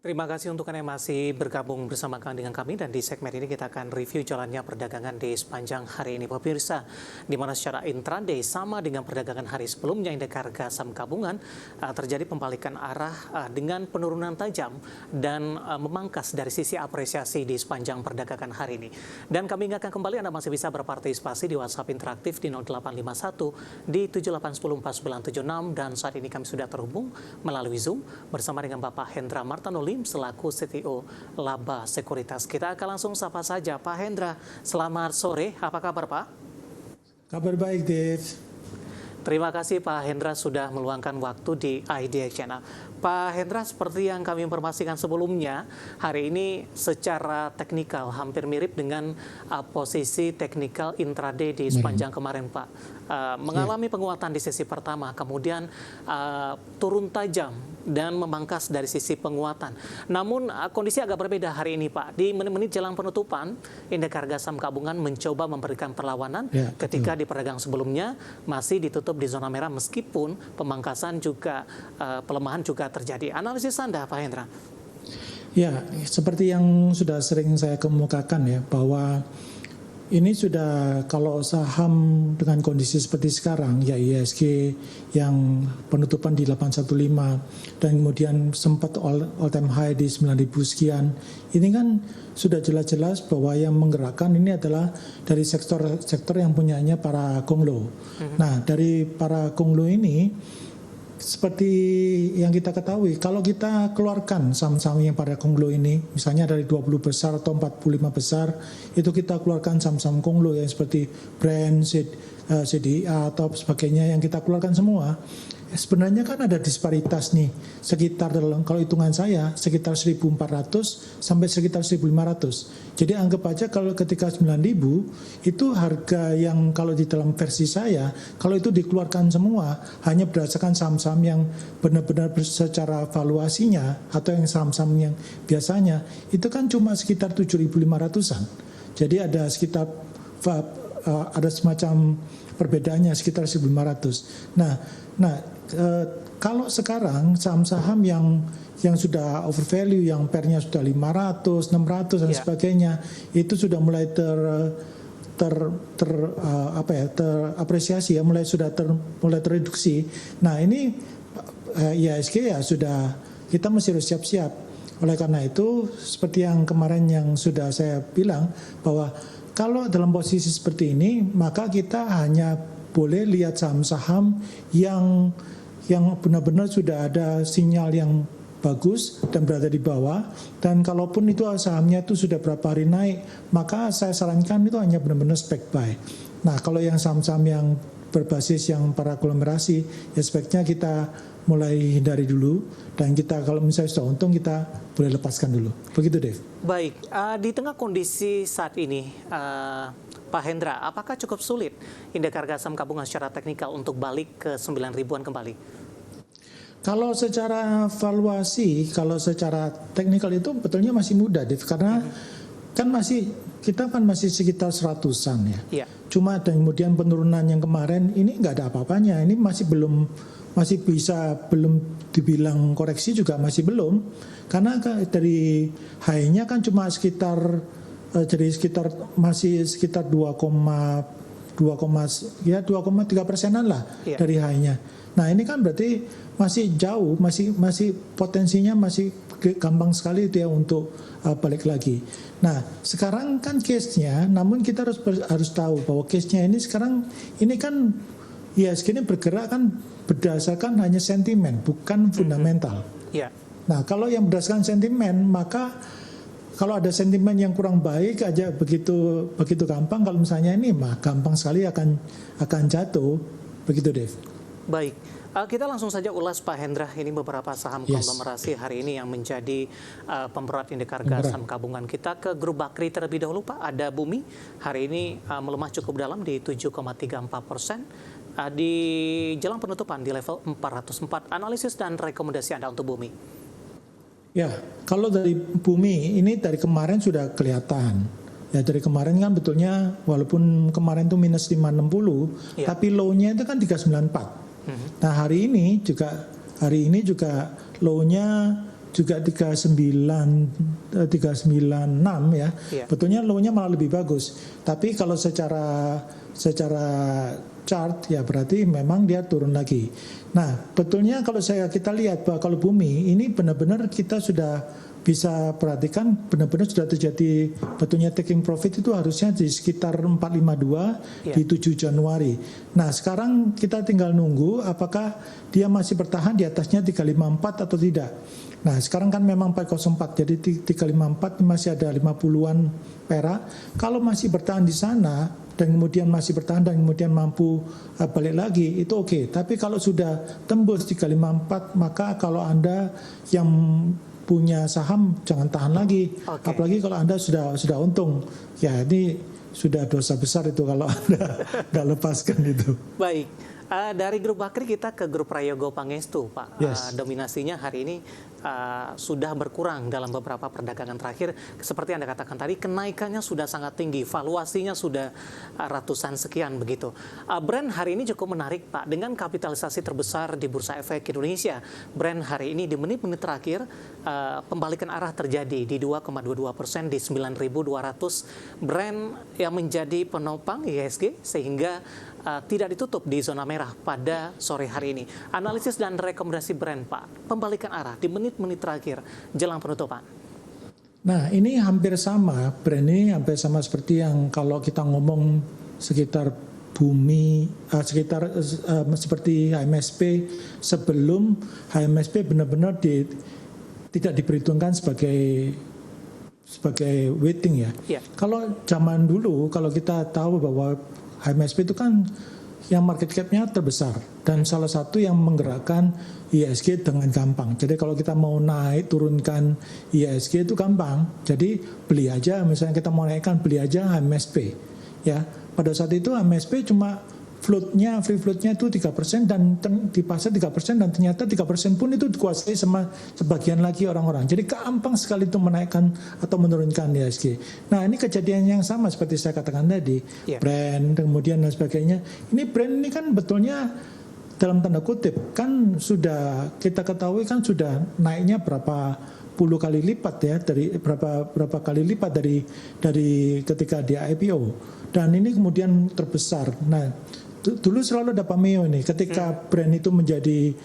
Terima kasih untuk Anda yang masih bergabung bersama dengan kami, dan di segmen ini kita akan review jalannya perdagangan di sepanjang hari ini, pemirsa, di mana secara intraday sama dengan perdagangan hari sebelumnya indeks harga saham gabungan terjadi pembalikan arah dengan penurunan tajam dan memangkas dari sisi apresiasi di sepanjang perdagangan hari ini. Dan kami ingatkan kembali Anda masih bisa berpartisipasi di WhatsApp interaktif di 0851 di 78104976, dan saat ini kami sudah terhubung melalui Zoom bersama dengan Bapak Hendra Martanoli selaku CTO Laba Sekuritas. Kita akan langsung sapa saja Pak Hendra. Selamat sore, apa kabar Pak? Kabar baik, Dave. Terima kasih Pak Hendra sudah meluangkan waktu di IDX Channel. Pak Hendra, seperti yang kami informasikan sebelumnya, hari ini secara teknikal hampir mirip dengan posisi teknikal intraday di sepanjang kemarin Pak. Mengalami penguatan di sesi pertama, kemudian turun tajam dan memangkas dari sisi penguatan. Namun kondisi agak berbeda hari ini Pak. Di menit-menit jelang penutupan, indeks harga saham gabungan mencoba memberikan perlawanan ketika di perdagangan sebelumnya masih ditutup di zona merah, meskipun pemangkasan juga pelemahan juga terjadi. Analisis Anda Pak Hendra? Ya, seperti yang sudah sering saya kemukakan ya, bahwa ini sudah, kalau saham dengan kondisi seperti sekarang, ya IHSG yang penutupan di 815 dan kemudian sempat all time high di 9.000 sekian, ini kan sudah jelas-jelas bahwa yang menggerakkan ini adalah dari sektor yang punyanya para konglo. Nah, dari para konglo ini, seperti yang kita ketahui, kalau kita keluarkan saham-saham yang pada konglo ini, misalnya dari 20 besar atau 45 besar, itu kita keluarkan saham-saham konglo yang seperti Brand, CDIA atau sebagainya, yang kita keluarkan semua, sebenarnya kan ada disparitas nih, sekitar, kalau hitungan saya, sekitar 1.400 sampai sekitar 1.500. Jadi anggap aja kalau ketika 9.000, itu harga yang kalau di dalam versi saya, kalau itu dikeluarkan semua, hanya berdasarkan saham-saham yang benar-benar secara valuasinya, atau yang saham-saham yang biasanya, itu kan cuma sekitar 7.500-an. Jadi ada sekitar, ada semacam perbedaannya sekitar 1.500. Nah, kalau sekarang saham-saham yang sudah overvalue, yang pernya sudah 500, 600 dan sebagainya, itu sudah mulai terapresiasi ya, mulai tereduksi. Nah, ini IHSG ya sudah, kita mesti harus siap-siap. Oleh karena itu, seperti yang kemarin yang sudah saya bilang, bahwa kalau dalam posisi seperti ini, maka kita hanya boleh lihat saham-saham yang benar-benar sudah ada sinyal yang bagus dan berada di bawah, dan kalaupun itu sahamnya itu sudah berapa hari naik, maka saya sarankan itu hanya benar-benar spek buy. Nah, kalau yang saham-saham yang berbasis yang para konglomerasi, ya speknya kita mulai hindari dulu, dan kita kalau misalnya sudah untung, kita boleh lepaskan dulu. Begitu, Dave. Baik, di tengah kondisi saat ini, Pak Hendra, apakah cukup sulit indeks harga saham gabungan secara teknikal untuk balik ke 9.000-an kembali? Kalau secara valuasi, kalau secara teknikal itu betulnya masih mudah, Dave, karena kan kita masih sekitar 100-an ya. Cuma dan kemudian penurunan yang kemarin ini nggak ada apa-apanya, ini belum dibilang koreksi juga masih belum, karena dari high-nya kan cuma sekitar masih sekitar 2,3%-an lah dari high-nya. Nah, ini kan berarti masih jauh, masih potensinya masih gampang sekali itu ya untuk balik lagi. Nah, sekarang kan case-nya, namun kita harus tahu bahwa case-nya ini sekarang ini kan IHSG ini bergerak kan berdasarkan hanya sentimen, bukan fundamental. Nah, kalau yang berdasarkan sentimen, maka kalau ada sentimen yang kurang baik aja begitu gampang, kalau misalnya ini mah gampang sekali akan jatuh. Begitu, Dave. Baik, kita langsung saja ulas Pak Hendra, ini beberapa saham konglomerasi hari ini yang menjadi pemberat indeks harga saham gabungan kita. Ke grup Bakri terlebih dahulu Pak, ada Bumi hari ini melemah cukup dalam di 7,34%. Di jelang penutupan di level 404. Analisis dan rekomendasi Anda untuk Bumi? Ya, kalau dari Bumi ini dari kemarin sudah kelihatan. Ya, dari kemarin kan betulnya walaupun kemarin itu minus 560, tapi low-nya itu kan 394. Nah, hari ini juga low-nya juga 396 ya. Betulnya low-nya malah lebih bagus. Tapi kalau secara chart ya berarti memang dia turun lagi. Nah, betulnya kalau kita lihat bahwa kalau bumi ini benar-benar kita sudah bisa perhatikan benar-benar sudah terjadi betulnya taking profit itu harusnya di sekitar 452 di 7 Januari. Nah, sekarang kita tinggal nunggu apakah dia masih bertahan di atasnya 354 atau tidak. Nah, sekarang kan memang 404, jadi 354 masih ada 50-an perak. Kalau masih bertahan di sana dan kemudian masih bertahan dan kemudian mampu balik lagi, itu oke. Tapi kalau sudah tembus 354, maka kalau Anda yang punya saham jangan tahan lagi. Apalagi kalau Anda sudah untung. Ya, ini sudah dosa besar itu kalau Anda nggak lepaskan itu. Baik. Dari grup Bakri kita ke grup Prayogo Pangestu, Pak. Dominasinya hari ini sudah berkurang dalam beberapa perdagangan terakhir. Seperti Anda katakan tadi, kenaikannya sudah sangat tinggi, valuasinya sudah ratusan sekian begitu. Brand hari ini cukup menarik, Pak. Dengan kapitalisasi terbesar di Bursa Efek Indonesia, Brand hari ini di menit-menit terakhir pembalikan arah terjadi di 2,22% di 9.200. Brand yang menjadi penopang IHSG sehingga tidak ditutup di zona merah pada sore hari ini. Analisis dan rekomendasi Brand, Pak, pembalikan arah di menit-menit terakhir jelang penutupan. Nah, ini hampir sama, Brand ini hampir sama seperti yang kalau kita ngomong sekitar bumi, seperti HMSP sebelum HMSP benar-benar tidak diperhitungkan sebagai weighting ya. Kalau zaman dulu, kalau kita tahu bahwa HMSP itu kan yang market cap-nya terbesar dan salah satu yang menggerakkan IHSG dengan gampang. Jadi kalau kita mau naik turunkan IHSG itu gampang. Jadi beli aja, misalnya kita mau naikkan beli aja HMSP. Ya, pada saat itu HMSP cuma free floatnya itu 3% dan di pasar 3% dan ternyata 3% pun itu dikuasai sama sebagian lagi orang-orang. Jadi gampang sekali itu menaikkan atau menurunkan IHSG. Nah, ini kejadian yang sama seperti saya katakan tadi, Brand kemudian dan sebagainya. Ini Brand ini kan betulnya dalam tanda kutip kan sudah kita ketahui kan sudah naiknya berapa puluh kali lipat ya, dari berapa kali lipat dari ketika dia IPO, dan ini kemudian terbesar. Nah, dulu selalu ada pameo nih ketika Brand itu menjadi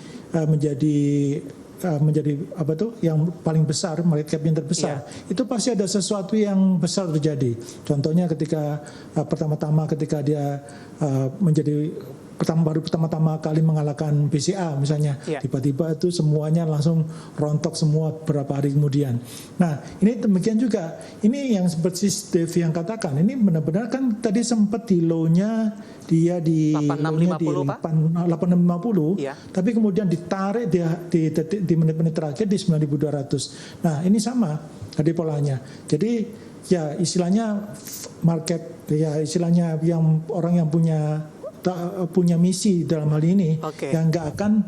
apa tuh yang paling besar, market cap yang terbesar, itu pasti ada sesuatu yang besar terjadi. Contohnya ketika pertama-tama ketika dia menjadi pertama-tama kali mengalahkan BCA misalnya, tiba-tiba itu semuanya langsung rontok semua beberapa hari kemudian. Nah, ini demikian juga, ini yang seperti Dave yang katakan, ini benar-benar kan tadi sempat di low-nya dia di 8650, tapi kemudian ditarik di menit-menit terakhir di 9200. Nah, ini sama tadi polanya. Jadi ya istilahnya market, ya istilahnya yang orang yang punya misi dalam hal ini, yang nggak akan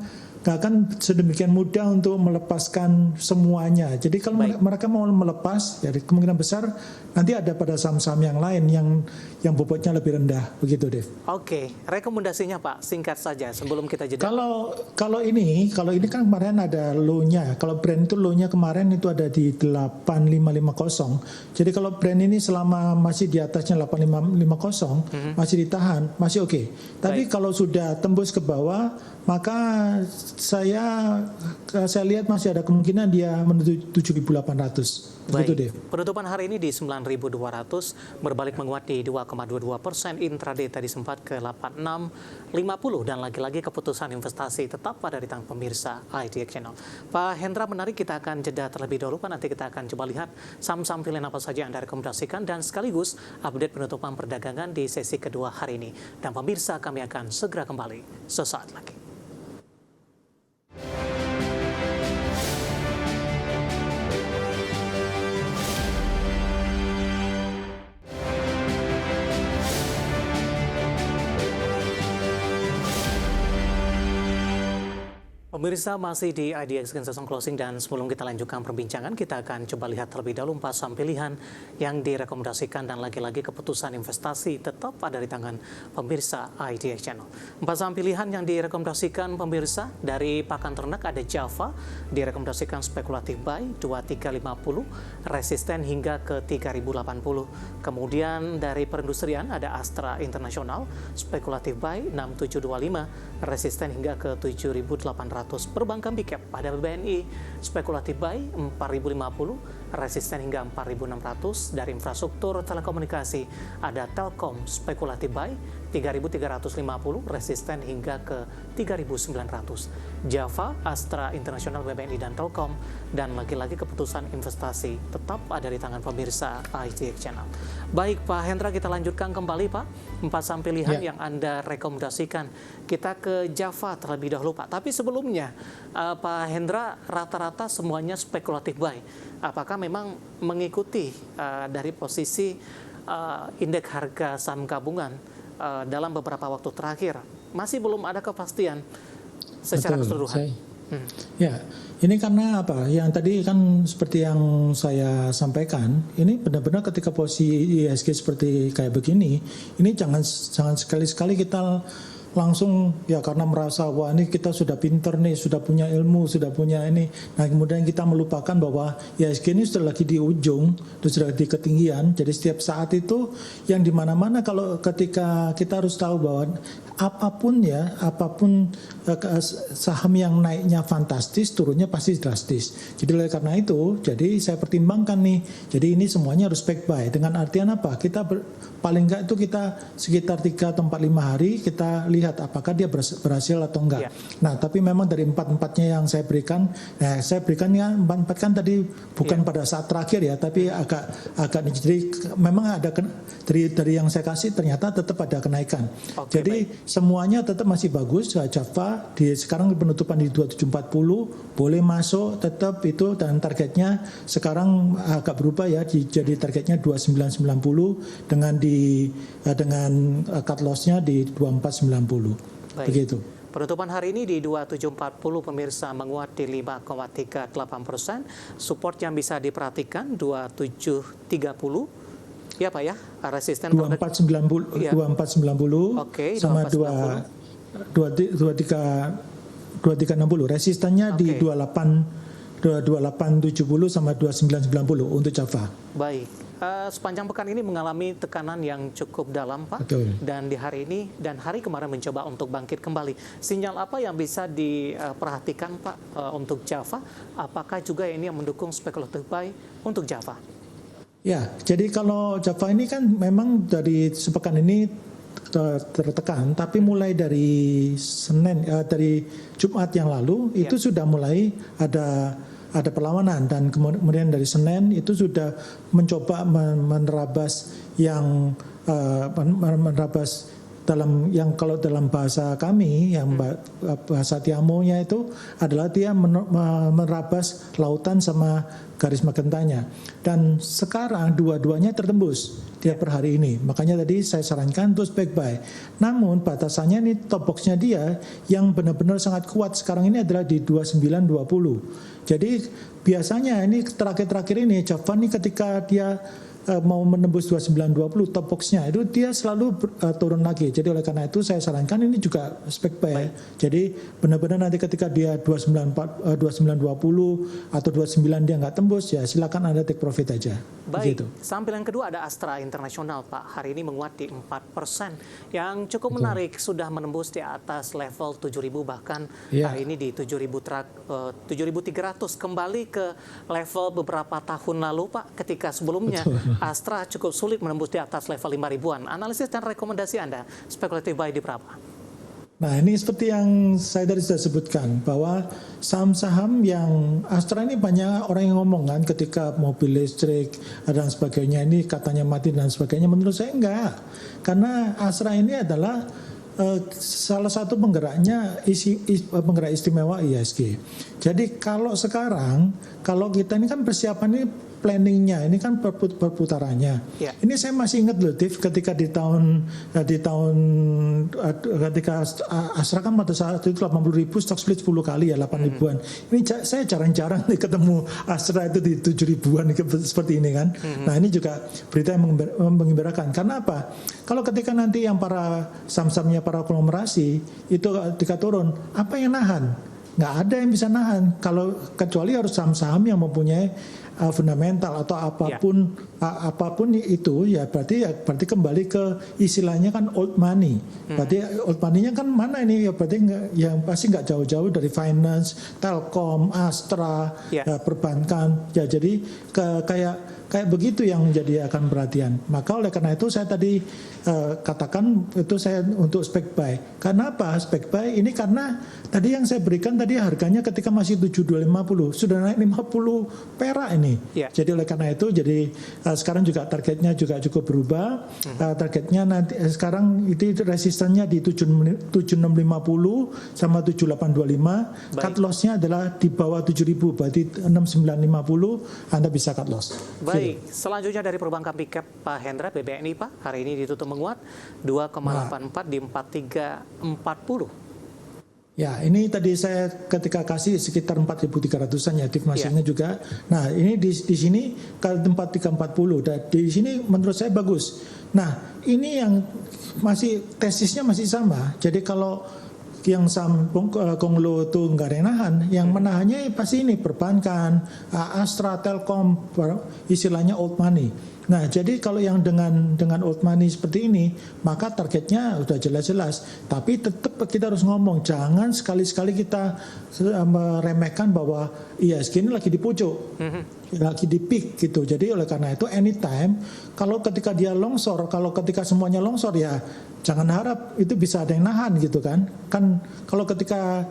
sedemikian mudah untuk melepaskan semuanya. Jadi kalau mereka mau melepas, ya kemungkinan besar nanti ada pada saham-saham yang lain yang bobotnya lebih rendah, begitu, Dev. Rekomendasinya Pak, singkat saja sebelum kita jeda. Kalau ini kan kemarin ada low-nya. Kalau Brand itu low-nya kemarin itu ada di 8550. Jadi kalau Brand ini selama masih di atasnya 8550, masih ditahan, masih oke. Tapi kalau sudah tembus ke bawah, maka saya lihat masih ada kemungkinan dia menuju 7.800. Begitu, Dev. Penutupan hari ini di 9.200, berbalik menguat di 2,22%. Intraday tadi sempat ke 8650, dan lagi-lagi keputusan investasi tetap pada di tangan pemirsa IDX Channel. Pak Hendra, menarik, kita akan jeda terlebih dahulu, Pak. Nanti kita akan coba lihat saham-saham pilihan apa saja yang Anda rekomendasikan dan sekaligus update penutupan perdagangan di sesi kedua hari ini. Dan pemirsa, kami akan segera kembali sesaat lagi. Pemirsa masih di IDX Session Closing dan sebelum kita lanjutkan perbincangan, kita akan coba lihat terlebih dahulu 4 saham pilihan yang direkomendasikan dan lagi-lagi keputusan investasi tetap ada di tangan pemirsa IDX Channel. 4 saham pilihan yang direkomendasikan pemirsa dari pakan ternak ada Java, direkomendasikan spekulatif buy 2350, resisten hingga ke 3080. Kemudian dari perindustrian ada Astra International, spekulatif buy 6725, resisten hingga ke 7800. Perbankan big cap pada BNI spekulatif buy 4050, resisten hingga 4600. Dari infrastruktur telekomunikasi ada Telkom spekulatif buy 3350, resisten hingga ke 3900. Java, Astra International, BNI dan Telkom, dan lagi-lagi keputusan investasi tetap ada di tangan pemirsa IDX Channel. Baik Pak Hendra, kita lanjutkan kembali Pak 4 saham pilihan yang Anda rekomendasikan. Kita ke Java terlebih dahulu Pak. Tapi sebelumnya Pak Hendra, rata-rata semuanya spekulatif buy. Apakah memang mengikuti dari posisi indeks harga saham gabungan dalam beberapa waktu terakhir? Masih belum ada kepastian secara keseluruhan. Ya, ini karena apa? Yang tadi kan seperti yang saya sampaikan, ini benar-benar ketika posisi IHSG seperti kayak begini, ini jangan sekali-sekali kita langsung ya karena merasa wah ini kita sudah pinter nih, sudah punya ilmu, sudah punya ini. Nah kemudian kita melupakan bahwa IHSG ini sudah lagi di ujung, sudah di ketinggian. Jadi setiap saat itu yang dimana-mana kalau ketika kita harus tahu bahwa apapun saham yang naiknya fantastis, turunnya pasti drastis. Jadi oleh karena itu, jadi saya pertimbangkan nih. Jadi ini semuanya harus spec buy. Dengan artian apa? Kita paling enggak itu kita sekitar 3 atau 4-5 hari kita lihat apakah dia berhasil atau enggak. Nah, tapi memang dari 4-4-nya yang saya berikan, saya berikan ya 4-4 kan tadi bukan pada saat terakhir ya, tapi agak jadi memang ada dari yang saya kasih ternyata tetap ada kenaikan. Jadi semuanya tetap masih bagus. Java sekarang penutupan di 2740 boleh masuk tetap itu, dan targetnya sekarang agak berubah ya, jadi targetnya 2990 dengan cut loss-nya di 2490. Baik. Begitu. Penutupan hari ini di 2740 pemirsa menguat di 5,38%. Support yang bisa diperhatikan 2730. Ya Pak ya, resisten 2490 ya. 2490 sama 2360. Resistennya di 2870 sama 2990 untuk Java. Baik. Sepanjang pekan ini mengalami tekanan yang cukup dalam Pak. Betul. Dan di hari ini dan hari kemarin mencoba untuk bangkit kembali. Sinyal apa yang bisa diperhatikan Pak untuk Java? Apakah juga ini yang mendukung spekulatif buy untuk Java? Ya, jadi kalau Java ini kan memang dari sepekan ini tertekan, tapi mulai dari dari Jumat yang lalu itu sudah mulai ada perlawanan, dan kemudian dari Senin itu sudah mencoba menerabas menerabas dalam yang kalau dalam bahasa kami yang bahasa Tiamo-nya itu adalah dia menerabas lautan sama garis magentanya, dan sekarang dua-duanya tertembus dia per hari ini. Makanya tadi saya sarankan untuk spec buy. Namun batasannya ini top box-nya dia yang benar-benar sangat kuat sekarang ini adalah di 2920. Jadi biasanya ini terakhir-terakhir ini Java ini ketika dia mau menembus 2920 top box-nya itu dia selalu turun lagi. Jadi oleh karena itu saya sarankan ini juga spec buy. Jadi benar-benar nanti ketika dia 2920 atau 29 dia nggak tembus, ya silakan Anda take profit aja. Baik. Saham pilihan kedua ada Astra International Pak. Hari ini menguat di 4%. Yang cukup menarik sudah menembus di atas level 7.000, bahkan hari ini di 7.300, kembali ke level beberapa tahun lalu Pak, ketika sebelumnya Astra cukup sulit menembus di atas level 5.000-an. Analisis dan rekomendasi Anda, spekulatif buy di berapa? Nah ini seperti yang saya tadi sudah sebutkan, bahwa saham-saham yang Astra ini banyak orang yang ngomong kan ketika mobil listrik dan sebagainya ini katanya mati dan sebagainya. Menurut saya enggak, karena Astra ini adalah salah satu penggeraknya penggerak istimewa IHSG. Jadi kalau sekarang, kalau kita ini kan persiapan ini planningnya, ini kan perputarannya. Ya. Ini saya masih ingat loh, Tiff, ketika di tahun ketika Astra kan pada saat itu 80.000 stock split 10 kali ya, 8 ribuan. Ini saya jarang-jarang nih ketemu Astra itu di 7 ribuan seperti ini kan. Nah ini juga berita yang mengembirakan. Karena apa? Kalau ketika nanti yang para saham-sahamnya para konglomerasi itu ketika turun, apa yang nahan? Nggak ada yang bisa nahan, kalau kecuali harus saham-saham yang mempunyai fundamental atau apapun apapun itu, ya berarti kembali ke istilahnya kan old money. Berarti old money-nya kan mana ini, ya berarti yang pasti nggak jauh-jauh dari finance, Telkom, Astra, perbankan. Ya jadi kayak begitu yang menjadi akan perhatian. Maka oleh karena itu saya tadi katakan itu saya untuk spec buy. Karena apa spec buy? Ini karena tadi yang saya berikan tadi harganya ketika masih 7250 sudah naik 50 perak ini. Jadi oleh karena itu jadi sekarang juga targetnya juga cukup berubah. Targetnya nanti sekarang itu resistannya di 7650 sama 7825. Cut loss-nya adalah di bawah 7000, berarti 6950 Anda bisa cut loss. Baik, selanjutnya dari perbankan big cap Pak Hendra, BBNI Pak, hari ini ditutup menguat 2,84 di 4340. Ya, ini tadi saya ketika kasih sekitar 4.300-an ya, masihnya juga. Nah, ini di sini ke tempat 340 dan di sini menurut saya bagus. Nah, ini yang masih tesisnya masih sama. Jadi kalau yang saham konglo itu nggak ada yang nahan, yang menahannya pasti ini perbankan, Astra, Telkom, istilahnya old money. Nah, jadi kalau yang dengan old money seperti ini, maka targetnya udah jelas-jelas. Tapi tetap kita harus ngomong, jangan sekali-sekali kita meremehkan bahwa IHSG ini lagi di pojok, lagi di peak gitu. Jadi oleh karena itu anytime, kalau ketika dia longsor, kalau ketika semuanya longsor ya jangan harap itu bisa ada yang nahan gitu kan. Kan kalau ketika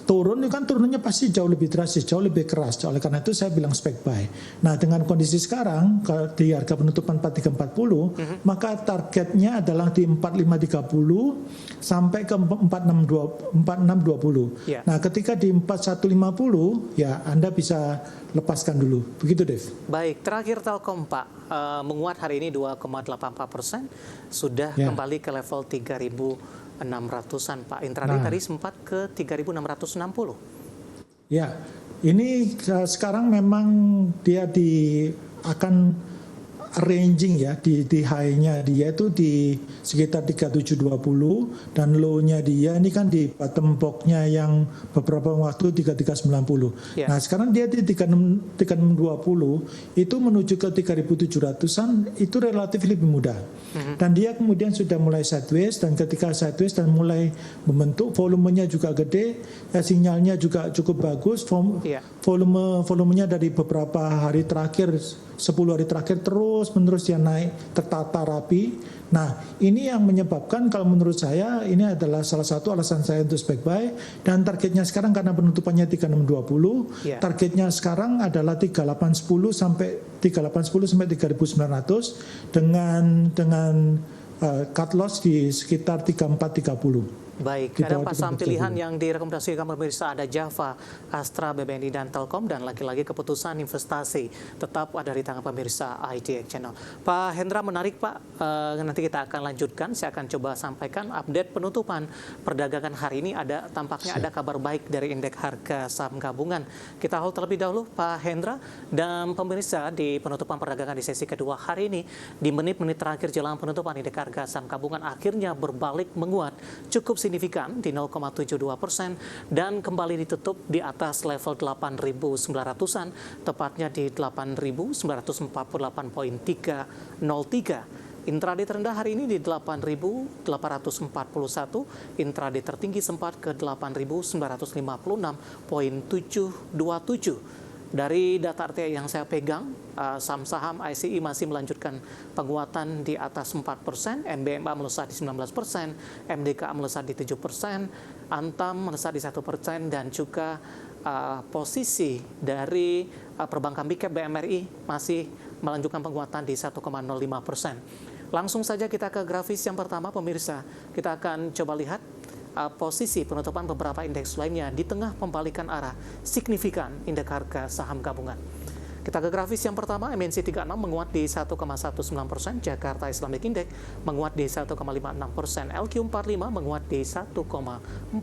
turun, kan turunnya pasti jauh lebih drastis, jauh lebih keras. Oleh karena itu saya bilang spec buy. Nah dengan kondisi sekarang di harga penutupan 4340, maka targetnya adalah di 4530 sampai ke 4620. Nah ketika di 4150 ya Anda bisa lepaskan dulu. Begitu Dev. Baik, terakhir Telkom Pak, menguat hari ini 2,84%, sudah kembali ke level 3.600-an Pak. Intraday tadi sempat ke 3.660. Ya, ini sekarang memang dia akan ranging ya, di high-nya dia itu di sekitar 3720 dan low-nya dia ini kan di bottom box-nya yang beberapa waktu 3390. Nah, sekarang dia di 3620 itu menuju ke 3700-an itu relatif lebih mudah. Dan dia kemudian sudah mulai sideways, dan ketika sideways dan mulai membentuk, volumenya juga gede, sinyalnya juga cukup bagus, volumenya dari beberapa hari terakhir 10 hari terakhir terus menerus dia naik tertata rapi. Nah ini yang menyebabkan kalau menurut saya ini adalah salah satu alasan saya untuk spec buy. Dan targetnya sekarang karena penutupannya 3620, targetnya sekarang adalah 3810 sampai 3900 dengan cut loss di sekitar 3430. Baik, ada 4 saham pilihan yang direkomendasikan pemirsa, ada Java, Astra, BBNI, dan Telkom, dan lagi-lagi keputusan investasi tetap ada di tangan pemirsa IDX Channel. Pak Hendra, menarik Pak, nanti kita akan lanjutkan, saya akan coba sampaikan update penutupan perdagangan hari ini, tampaknya ada kabar baik dari indeks harga saham gabungan. Kita hold terlebih dahulu Pak Hendra, dan pemirsa di penutupan perdagangan di sesi kedua hari ini, di menit-menit terakhir jelang penutupan indeks harga saham gabungan akhirnya berbalik menguat, cukup signifikan di 0,72% dan kembali ditutup di atas level 8.900-an, tepatnya di 8.948.303. Intraday terendah hari ini di 8.841, intraday tertinggi sempat ke 8.956.727. Dari data RTI yang saya pegang, saham-saham ICI masih melanjutkan penguatan di atas 4%, NBMA melesat di 19%, MDK melesat di 7%, Antam melesat di 1%, dan juga posisi dari perbankan big cap BMRI masih melanjutkan penguatan di 1,05%. Langsung saja kita ke grafis yang pertama pemirsa, kita akan coba lihat posisi penutupan beberapa indeks lainnya di tengah pembalikan arah signifikan indeks harga saham gabungan. Kita ke grafis yang pertama, MNC 36 menguat di 1,19%, Jakarta Islamic Index menguat di 1,56%, LQ45 menguat di 1,42%.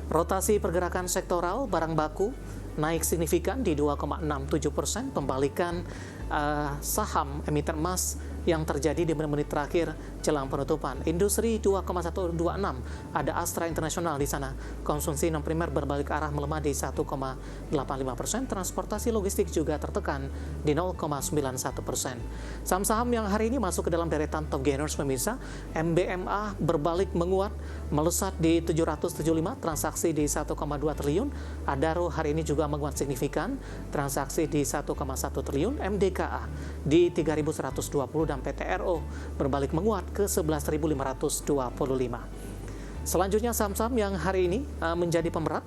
Rotasi pergerakan sektoral barang baku naik signifikan di 2,67%, pembalikan saham emiten emas yang terjadi di menit-menit terakhir jelang penutupan. Industri 2,126, ada Astra Internasional di sana. Konsumsi non primer berbalik arah melemah di 1,85%. Transportasi logistik juga tertekan di 0,91%. Saham-saham yang hari ini masuk ke dalam deretan top gainers pemirsa, MBMA berbalik menguat, melesat di 775, transaksi di 1,2 triliun. Adaro hari ini juga menguat signifikan, transaksi di 1,1 triliun. MDKA di 3.120 dan PTRO berbalik menguat ke 11.525. Selanjutnya saham-saham yang hari ini menjadi pemerat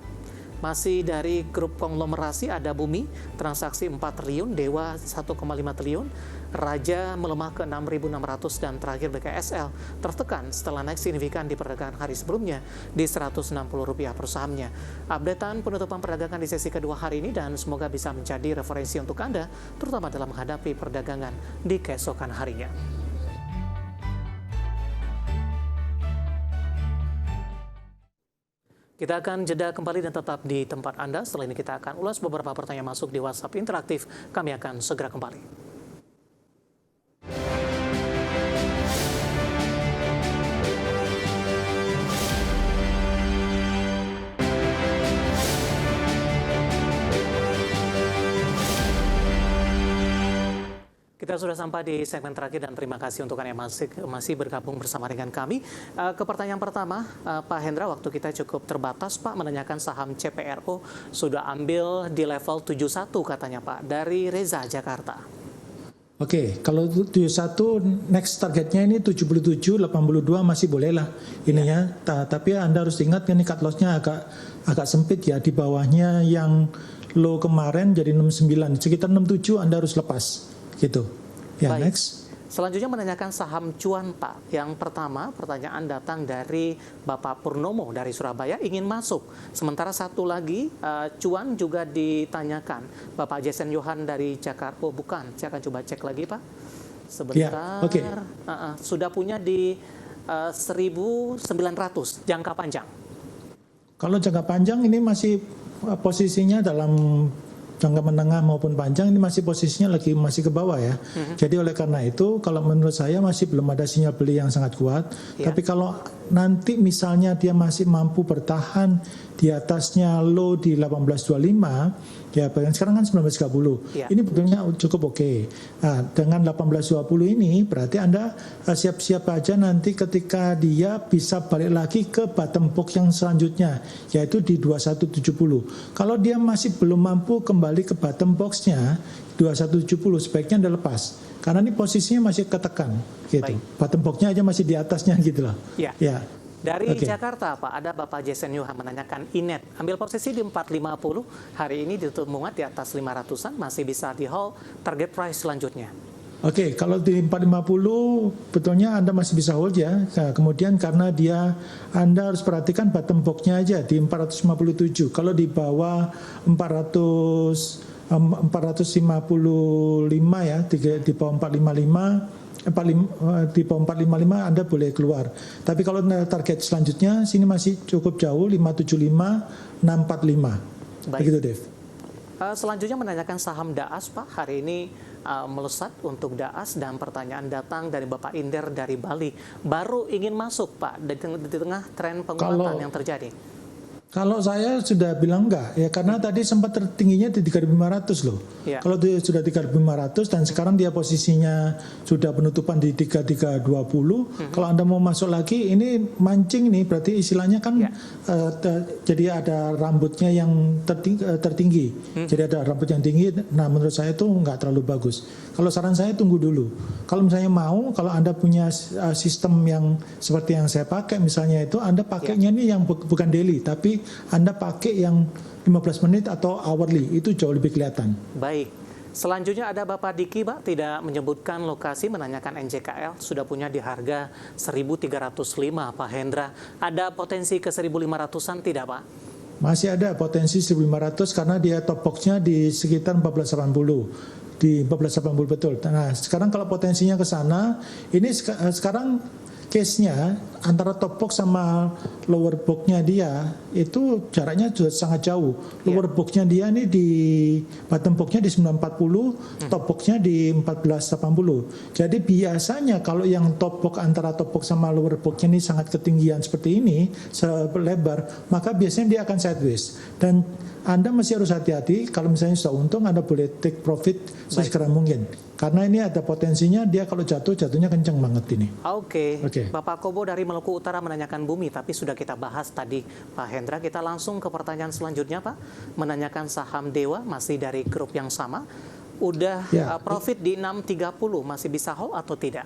masih dari grup konglomerasi, ada Bumi, transaksi 4 triliun, Dewa 1,5 triliun, Raja melemah ke 6.600 dan terakhir BKSL tertekan setelah naik signifikan di perdagangan hari sebelumnya di Rp160 per sahamnya. Updatean penutupan perdagangan di sesi kedua hari ini dan semoga bisa menjadi referensi untuk Anda terutama dalam menghadapi perdagangan di keesokan harinya. Kita akan jeda kembali dan tetap di tempat Anda. Setelah ini kita akan ulas beberapa pertanyaan masuk di WhatsApp interaktif. Kami akan segera kembali. Kita sudah sampai di segmen terakhir dan terima kasih untuk Anda yang masih bergabung bersama dengan kami. Ke pertanyaan pertama, Pak Hendra, waktu kita cukup terbatas, Pak, menanyakan saham CPRO sudah ambil di level 71 katanya, Pak, dari Reza Jakarta. Oke, kalau 71 next targetnya ini 77, 82 masih boleh lah ininya. Tapi Anda harus ingat ini cut loss-nya agak sempit ya, di bawahnya yang low kemarin jadi 69, sekitar 67 Anda harus lepas. Gitu. Ya, baik. Next. Selanjutnya menanyakan saham cuan, Pak. Yang pertama, pertanyaan datang dari Bapak Purnomo dari Surabaya, ingin masuk. Sementara satu lagi, cuan juga ditanyakan. Bapak Jason Johan dari Jakarta. Oh, bukan. Saya akan coba cek lagi, Pak. Sebentar. Ya, okay. Sudah punya di 1.900 jangka panjang. Kalau jangka panjang ini masih posisinya dalam jangka menengah maupun panjang ini masih posisinya masih ke bawah ya. Jadi oleh karena itu kalau menurut saya masih belum ada sinyal beli yang sangat kuat. Tapi kalau nanti misalnya dia masih mampu bertahan di atasnya low di 1825 ya, sekarang kan 1930. Ini betulnya cukup oke. Nah, dengan 1820 ini berarti Anda siap-siap aja nanti ketika dia bisa balik lagi ke bottom box yang selanjutnya yaitu di 2170. Kalau dia masih belum mampu kembali ke bottom box-nya 2170 sebaiknya Anda lepas. Karena ini posisinya masih ketekan gitu. Bottom box-nya aja masih di atasnya gitu loh. Ya. Dari Jakarta, Pak, ada Bapak Jason Yuhan menanyakan Inet. Ambil posisi di 450, hari ini ditutup menguat di atas 500-an, masih bisa di hold, target price selanjutnya. Oke, kalau di 450 betulnya Anda masih bisa hold ya. Nah, kemudian karena Anda harus perhatikan bottom box-nya aja di 457. Kalau di bawah 455 ya, di bawah 455 di bawah 455 Anda boleh keluar. Tapi kalau target selanjutnya sini masih cukup jauh 575 645. Baik. Begitu, Dev. Selanjutnya menanyakan saham Daas, Pak. Hari ini melesat untuk Daas dan pertanyaan datang dari Bapak Inder dari Bali. Baru ingin masuk, Pak, di tengah tren penguatan yang terjadi. Kalau saya sudah bilang enggak, ya karena tadi sempat tertingginya di 3.500 loh. Ya. Kalau sudah 3.500 dan sekarang dia posisinya sudah penutupan di 3.320, kalau Anda mau masuk lagi, ini mancing nih, berarti istilahnya kan jadi ada rambutnya yang tertinggi. Jadi ada rambut yang tinggi, nah menurut saya itu enggak terlalu bagus. Kalau saran saya tunggu dulu. Kalau misalnya kalau Anda punya sistem yang seperti yang saya pakai, misalnya itu Anda pakainya nih yang bukan daily, tapi Anda pakai yang 15 menit atau hourly, itu jauh lebih kelihatan. Baik. Selanjutnya ada Bapak Diki, Pak, tidak menyebutkan lokasi, menanyakan NJKL, sudah punya di harga 1.305, Pak Hendra. Ada potensi ke 1.500-an tidak, Pak? Masih ada potensi 1.500 karena dia top box-nya di sekitar 1480. Di 1480 betul. Nah, sekarang kalau potensinya ke sana, ini sekarang case-nya antara top box sama lower box-nya dia itu jaraknya sudah sangat jauh. Lower box-nya dia ini di bottom box-nya di 940, top box-nya di 1480. Jadi biasanya kalau yang top box antara top box sama lower box-nya ini sangat ketinggian seperti ini, selebar, maka biasanya dia akan sideways. Dan Anda masih harus hati-hati kalau misalnya sudah untung Anda boleh take profit sesegera mungkin. Karena ini ada potensinya dia kalau jatuhnya kencang banget ini. Oke. Bapak Kobo dari Maluku Utara menanyakan bumi, tapi sudah kita bahas tadi Pak Hendra. Kita langsung ke pertanyaan selanjutnya Pak. Menanyakan saham Dewa, masih dari grup yang sama. Udah profit di 630, masih bisa hold atau tidak?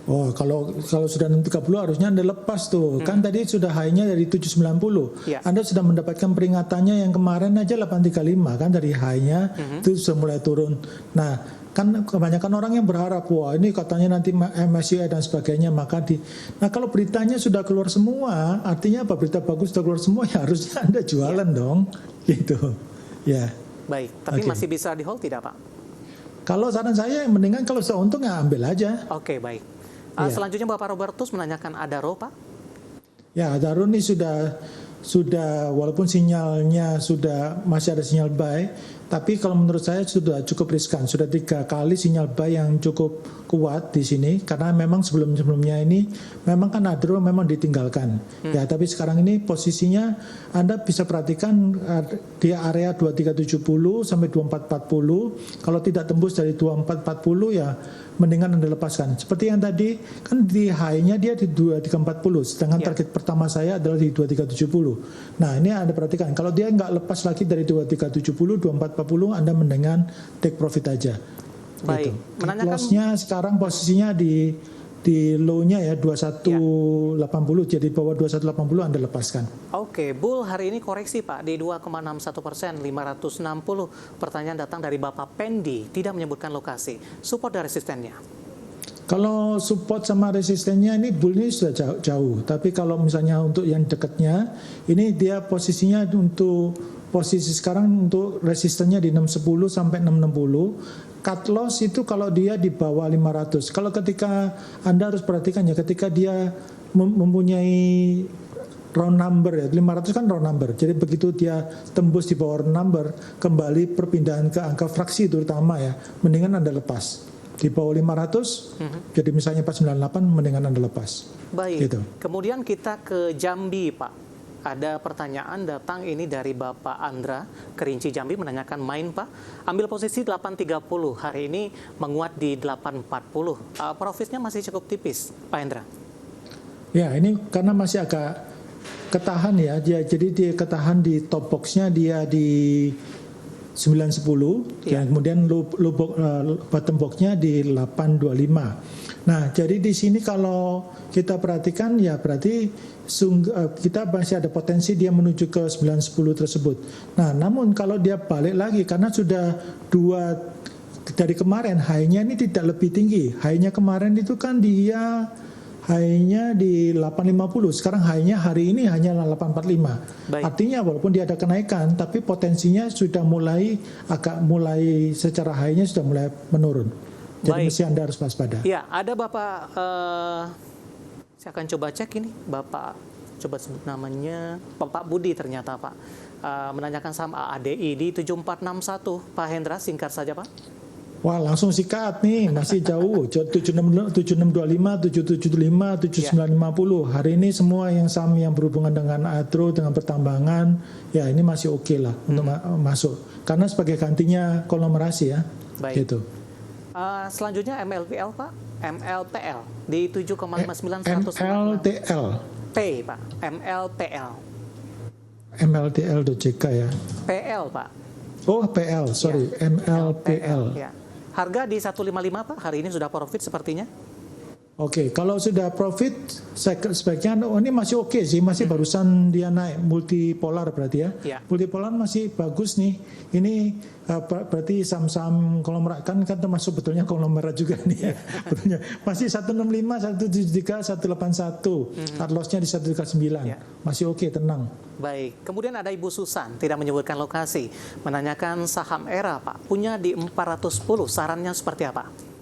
Oh, kalau sudah 630 harusnya Anda lepas tuh. Kan tadi sudah high-nya dari 790. Anda sudah mendapatkan peringatannya yang kemarin aja 835 kan dari high-nya itu sudah mulai turun. Nah, kan kebanyakan orang yang berharap wah ini katanya nanti MSCI dan sebagainya nah kalau beritanya sudah keluar semua, artinya apa, berita bagus sudah keluar semua, ya harusnya Anda jualan dong gitu ya. Baik, tapi masih bisa di hold tidak Pak? Kalau saran saya mendingan kalau sudah untung ya ambil aja. Oke, baik. Selanjutnya Bapak Robertus menanyakan Adaro Pak. Ya, Adaro ini sudah walaupun sinyalnya sudah masih ada sinyal buy, tapi kalau menurut saya sudah cukup riskan. Sudah 3 kali sinyal buy yang cukup kuat di sini karena memang sebelumnya ini memang kan Adaro memang ditinggalkan. Ya, tapi sekarang ini posisinya Anda bisa perhatikan di area 2370 sampai 2440. Kalau tidak tembus dari 2440 ya mendingan Anda lepaskan. Seperti yang tadi kan di high-nya dia di 2340, sedangkan target pertama saya adalah di 2370. Nah, ini Anda perhatikan kalau dia nggak lepas lagi dari 2370, 2440 Anda mendingan take profit aja. Baik. Gitu. Loss-nya sekarang posisinya di low-nya ya 2180, jadi bawah 2180 Anda lepaskan. Oke, bull hari ini koreksi Pak di 2,61%, 560. Pertanyaan datang dari Bapak Pendi, tidak menyebutkan lokasi. Support dan resistennya? Kalau support sama resistennya ini bull ini sudah jauh. Tapi kalau misalnya untuk yang dekatnya, ini dia posisinya untuk posisi sekarang untuk resistennya di 610 sampai 660. Cut loss itu kalau dia di bawah 500. Kalau ketika Anda harus perhatikan ya, ketika dia mempunyai round number ya, 500 kan round number. Jadi begitu dia tembus di bawah round number, kembali perpindahan ke angka fraksi terutama ya, mendingan Anda lepas. Di bawah 500, jadi misalnya 498, mendingan Anda lepas. Baik, gitu. Kemudian kita ke Jambi Pak. Ada pertanyaan datang ini dari Bapak Andra, Kerinci Jambi, menanyakan main Pak. Ambil posisi 830, hari ini menguat di 840. Profitnya masih cukup tipis, Pak Hendra. Ya, ini karena masih agak ketahan ya. Jadi dia ketahan di top box-nya dia di 910, dan kemudian bottom box-nya di 825. Nah, jadi di sini kalau kita perhatikan ya berarti kita masih ada potensi dia menuju ke 910 tersebut. Nah, namun kalau dia balik lagi karena sudah dari kemarin high-nya ini tidak lebih tinggi. High-nya kemarin itu kan dia high-nya di 850, sekarang high-nya hari ini hanya 845. Baik. Artinya walaupun dia ada kenaikan, tapi potensinya sudah mulai secara high-nya sudah mulai menurun. Jadi mesti Anda harus waspada. Ya, ada Bapak, saya akan coba cek ini, Bapak, coba sebut namanya, Bapak Budi ternyata Pak, menanyakan saham AADI di 7461, Pak Hendra, singkat saja Pak. Wah, langsung sikat nih, masih jauh. 7625, 775, 7950. Hari ini semua yang saham yang berhubungan dengan agro, dengan pertambangan, ya ini masih oke lah untuk masuk. Karena sebagai gantinya konglomerasi ya. Baik. Gitu. Selanjutnya MLPL Pak, MLPL di 7,59. MLTL. P Pak, MLPL. MLTL.jk ya. PL Pak. Oh, PL, sorry, ya. MLPL. Ya. Harga di 155 Pak, hari ini sudah profit sepertinya? Oke, kalau sudah profit sebaiknya oh ini masih oke sih, masih barusan dia naik multipolar berarti ya. Ya. Multipolar masih bagus nih. Ini berarti saham-saham konglomerat kan termasuk betulnya konglomerat juga nih ya. Betulnya masih 165, 173, 181. Cut loss-nya di 139. Ya. Masih oke, tenang. Baik, kemudian ada Ibu Susan, tidak menyebutkan lokasi, menanyakan saham ERA Pak, punya di 410, sarannya seperti apa?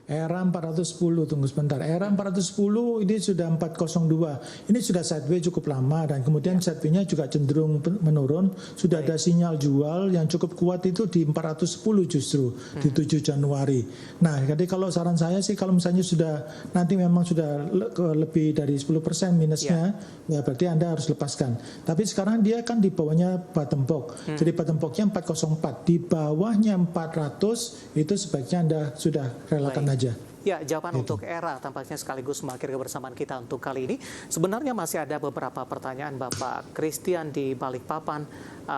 Era 410, tunggu sebentar. Era 410 ini sudah 402. Ini sudah sideways cukup lama dan kemudian sideways-nya juga cenderung menurun. Sudah ada sinyal jual yang cukup kuat itu di 410 justru di 7 Januari. Nah, jadi kalau saran saya sih kalau misalnya sudah nanti memang sudah lebih dari 10% minusnya, ya berarti Anda harus lepaskan. Tapi sekarang dia kan di bawahnya bottom box. Jadi bottom box-nya 404. Di bawahnya 400 itu sebaiknya Anda sudah relakan aja. Ya, jawaban untuk ERA tampaknya sekaligus mengakhiri kebersamaan kita untuk kali ini. Sebenarnya masih ada beberapa pertanyaan Bapak Christian di Balikpapan,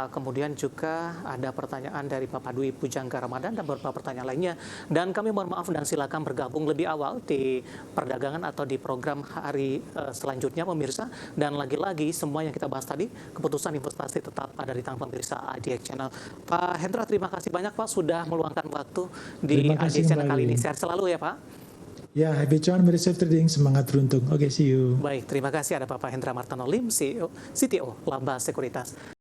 kemudian juga ada pertanyaan dari Bapak Dwi Pujangga Ramadan dan beberapa pertanyaan lainnya. Dan kami mohon maaf dan silakan bergabung lebih awal di perdagangan atau di program hari selanjutnya pemirsa. Dan lagi-lagi semua yang kita bahas tadi, keputusan investasi tetap ada di tangan pemirsa IDX Channel. Pak Hendra, terima kasih banyak Pak sudah meluangkan waktu di IDX Channel kali ini. Sehat selalu ya Pak. Ya, happy cuan, very safe trading, semangat beruntung. Oke, see you. Baik, terima kasih ada Bapak Hendra Martano Lim, CTO Lamba Sekuritas.